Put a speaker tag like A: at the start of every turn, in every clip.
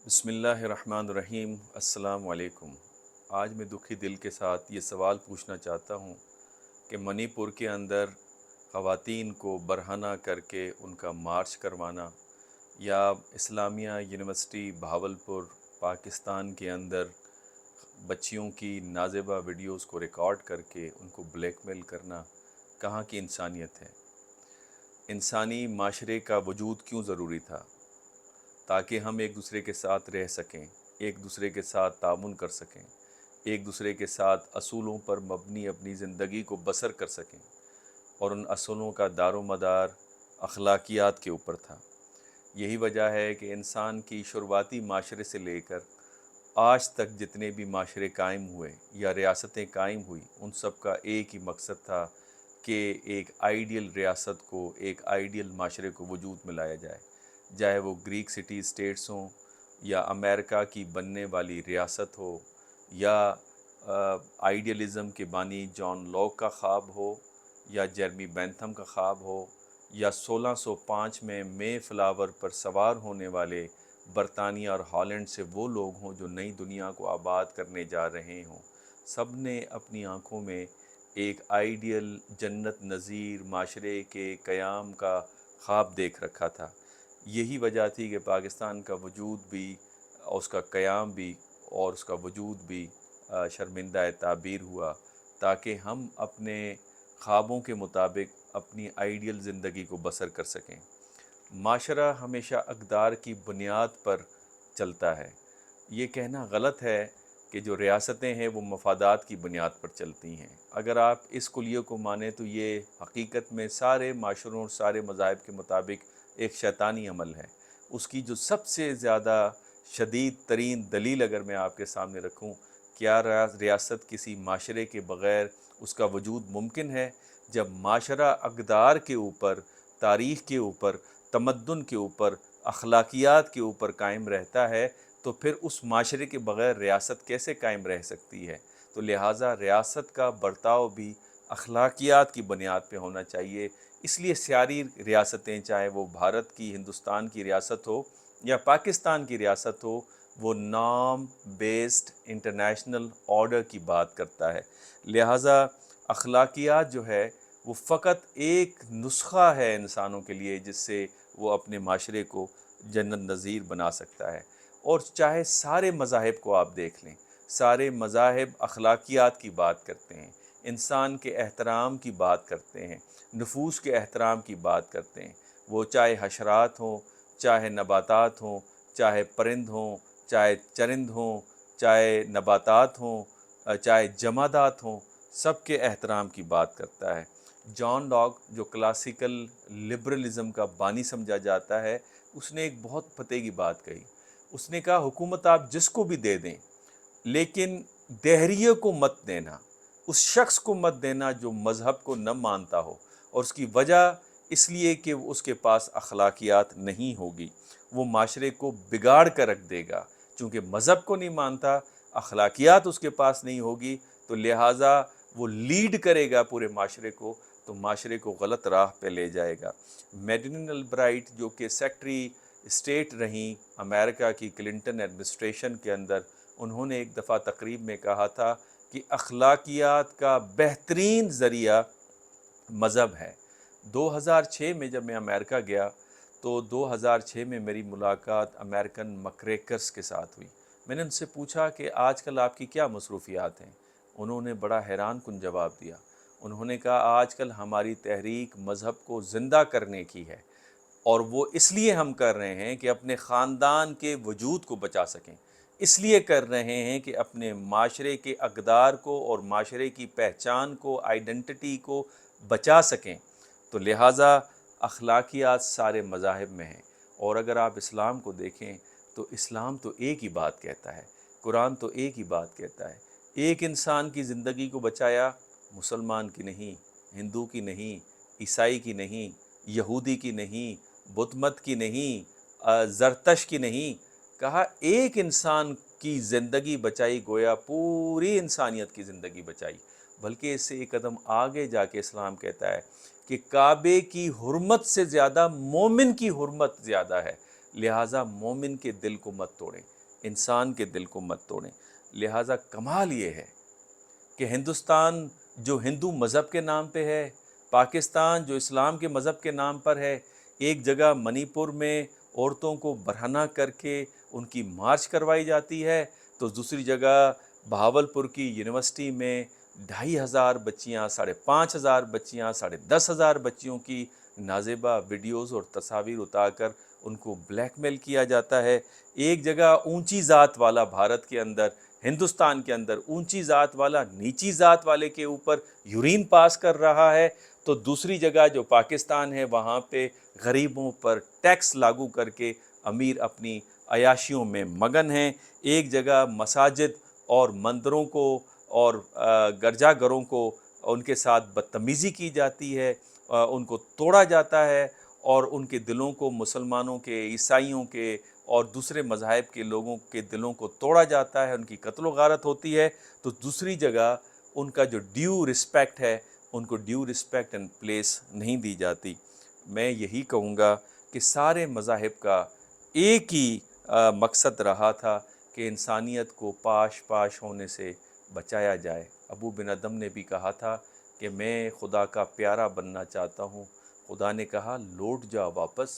A: بسم اللہ الرحمن الرحیم۔ السلام علیکم۔ آج میں دکھی دل کے ساتھ یہ سوال پوچھنا چاہتا ہوں کہ منی پور کے اندر خواتین کو برہنہ کر کے ان کا مارچ کروانا، یا اسلامیہ یونیورسٹی بہاولپور پاکستان کے اندر بچیوں کی نازیبہ ویڈیوز کو ریکارڈ کر کے ان کو بلیک میل کرنا، کہاں کی انسانیت ہے؟ انسانی معاشرے کا وجود کیوں ضروری تھا؟ تاکہ ہم ایک دوسرے کے ساتھ رہ سکیں، ایک دوسرے کے ساتھ تعاون کر سکیں، ایک دوسرے کے ساتھ اصولوں پر مبنی اپنی زندگی کو بسر کر سکیں، اور ان اصولوں کا دار و مدار اخلاقیات کے اوپر تھا۔ یہی وجہ ہے کہ انسان کی شروعاتی معاشرے سے لے کر آج تک جتنے بھی معاشرے قائم ہوئے یا ریاستیں قائم ہوئی، ان سب کا ایک ہی مقصد تھا کہ ایک آئیڈیل ریاست کو، ایک آئیڈیل معاشرے کو وجود میں لایا جائے، چاہے وہ گریک سٹی اسٹیٹس ہوں، یا امریکہ کی بننے والی ریاست ہو، یا آئیڈیلزم کے بانی جان لاک کا خواب ہو، یا جیرمی بینتھم کا خواب ہو، یا 1605 میں مے فلاور پر سوار ہونے والے برطانیہ اور ہالینڈ سے وہ لوگ ہوں جو نئی دنیا کو آباد کرنے جا رہے ہوں۔ سب نے اپنی آنکھوں میں ایک آئیڈیل جنت نظیر معاشرے کے قیام کا خواب دیکھ رکھا تھا۔ یہی وجہ تھی کہ پاکستان کا وجود بھی، اور اس کا قیام بھی، اور اس کا وجود بھی شرمندہ تعبیر ہوا، تاکہ ہم اپنے خوابوں کے مطابق اپنی آئیڈیل زندگی کو بسر کر سکیں۔ معاشرہ ہمیشہ اقدار کی بنیاد پر چلتا ہے۔ یہ کہنا غلط ہے کہ جو ریاستیں ہیں وہ مفادات کی بنیاد پر چلتی ہیں۔ اگر آپ اس کلیے کو مانیں تو یہ حقیقت میں سارے معاشروں اور سارے مذاہب کے مطابق ایک شیطانی عمل ہے۔ اس کی جو سب سے زیادہ شدید ترین دلیل اگر میں آپ کے سامنے رکھوں، کیا ریاست کسی معاشرے کے بغیر اس کا وجود ممکن ہے؟ جب معاشرہ اقدار کے اوپر، تاریخ کے اوپر، تمدن کے اوپر، اخلاقیات کے اوپر قائم رہتا ہے، تو پھر اس معاشرے کے بغیر ریاست کیسے قائم رہ سکتی ہے؟ تو لہٰذا ریاست کا برتاؤ بھی اخلاقیات کی بنیاد پہ ہونا چاہیے۔ اس لیے سیاری ریاستیں، چاہے وہ بھارت کی، ہندوستان کی ریاست ہو یا پاکستان کی ریاست ہو، وہ نام بیسڈ انٹرنیشنل آرڈر کی بات کرتا ہے۔ لہٰذا اخلاقیات جو ہے وہ فقط ایک نسخہ ہے انسانوں کے لیے، جس سے وہ اپنے معاشرے کو جنت نظیر بنا سکتا ہے۔ اور چاہے سارے مذاہب کو آپ دیکھ لیں، سارے مذاہب اخلاقیات کی بات کرتے ہیں، انسان کے احترام کی بات کرتے ہیں، نفوس کے احترام کی بات کرتے ہیں۔ وہ چاہے حشرات ہوں، چاہے نباتات ہوں، چاہے پرند ہوں، چاہے چرند ہوں، چاہے نباتات ہوں، چاہے جمادات ہوں، سب کے احترام کی بات کرتا ہے۔ جان لاک، جو کلاسیکل لبرلزم کا بانی سمجھا جاتا ہے، اس نے ایک بہت پتے کی بات کہی۔ اس نے کہا حکومت آپ جس کو بھی دے دیں، لیکن دہریے کو مت دینا، اس شخص کو مت دینا جو مذہب کو نہ مانتا ہو، اور اس کی وجہ اس لیے کہ اس کے پاس اخلاقیات نہیں ہوگی، وہ معاشرے کو بگاڑ کر رکھ دے گا۔ چونکہ مذہب کو نہیں مانتا، اخلاقیات اس کے پاس نہیں ہوگی، تو لہٰذا وہ لیڈ کرے گا پورے معاشرے کو، تو معاشرے کو غلط راہ پہ لے جائے گا۔ میڈلن البرائٹ، جو کہ سیکٹری اسٹیٹ رہیں امریکہ کی کلنٹن ایڈمنسٹریشن کے اندر، انہوں نے ایک دفعہ تقریب میں کہا تھا کہ اخلاقیات کا بہترین ذریعہ مذہب ہے۔ 2006 میں جب میں امریکہ گیا تو 2006 میں میری ملاقات امریکن مکریکرز کے ساتھ ہوئی۔ میں نے ان سے پوچھا کہ آج کل آپ کی کیا مصروفیات ہیں؟ انہوں نے بڑا حیران کن جواب دیا۔ انہوں نے کہا آج کل ہماری تحریک مذہب کو زندہ کرنے کی ہے، اور وہ اس لیے ہم کر رہے ہیں کہ اپنے خاندان کے وجود کو بچا سکیں، اس لیے کر رہے ہیں کہ اپنے معاشرے کے اقدار کو اور معاشرے کی پہچان کو، آئیڈنٹی کو بچا سکیں۔ تو لہٰذا اخلاقیات سارے مذاہب میں ہیں، اور اگر آپ اسلام کو دیکھیں تو اسلام تو ایک ہی بات کہتا ہے، قرآن تو ایک ہی بات کہتا ہے، ایک انسان کی زندگی کو بچایا، مسلمان کی نہیں، ہندو کی نہیں، عیسائی کی نہیں، یہودی کی نہیں، بدھ مت کی نہیں، زرتش کی نہیں، کہا ایک انسان کی زندگی بچائی، گویا پوری انسانیت کی زندگی بچائی۔ بلکہ اس سے ایک قدم آگے جا کے اسلام کہتا ہے کہ کعبے کی حرمت سے زیادہ مومن کی حرمت زیادہ ہے۔ لہٰذا مومن کے دل کو مت توڑیں، انسان کے دل کو مت توڑیں۔ لہٰذا کمال یہ ہے کہ ہندوستان جو ہندو مذہب کے نام پہ ہے، پاکستان جو اسلام کے مذہب کے نام پر ہے، ایک جگہ منی پور میں عورتوں کو برہنہ کر کے ان کی مارچ کروائی جاتی ہے، تو دوسری جگہ بہاولپور کی یونیورسٹی میں 2500 بچیاں، 5500 بچیاں، 10,500 بچیوں کی نازیبہ ویڈیوز اور تصاویر اتار کر ان کو بلیک میل کیا جاتا ہے۔ ایک جگہ اونچی ذات والا بھارت کے اندر، ہندوستان کے اندر اونچی ذات والا نیچی ذات والے کے اوپر یورین پاس کر رہا ہے، تو دوسری جگہ جو پاکستان ہے وہاں پہ غریبوں پر ٹیکس لاگو کر کے امیر اپنی عیاشیوں میں مگن ہیں۔ ایک جگہ مساجد اور مندروں کو اور گرجا گھروں کو ان کے ساتھ بدتمیزی کی جاتی ہے، ان کو توڑا جاتا ہے، اور ان کے دلوں کو، مسلمانوں کے، عیسائیوں کے اور دوسرے مذاہب کے لوگوں کے دلوں کو توڑا جاتا ہے، ان کی قتل و غارت ہوتی ہے، تو دوسری جگہ ان کا جو ڈیو رسپیکٹ ہے، ان کو ڈیو رسپیکٹ اینڈ پلیس نہیں دی جاتی۔ میں یہی کہوں گا کہ سارے مذاہب کا ایک ہی مقصد رہا تھا کہ انسانیت کو پاش پاش ہونے سے بچایا جائے۔ ابو بن ادم نے بھی کہا تھا کہ میں خدا کا پیارا بننا چاہتا ہوں۔ خدا نے کہا لوٹ جا واپس،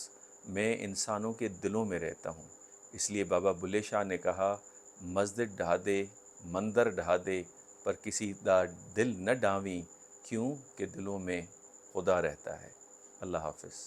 A: میں انسانوں کے دلوں میں رہتا ہوں۔ اس لیے بابا بلے شاہ نے کہا مسجد ڈھا دے، مندر ڈھا دے، پر کسی دا دل نہ ڈھاویں، کیوں کہ دلوں میں خدا رہتا ہے۔ اللہ حافظ۔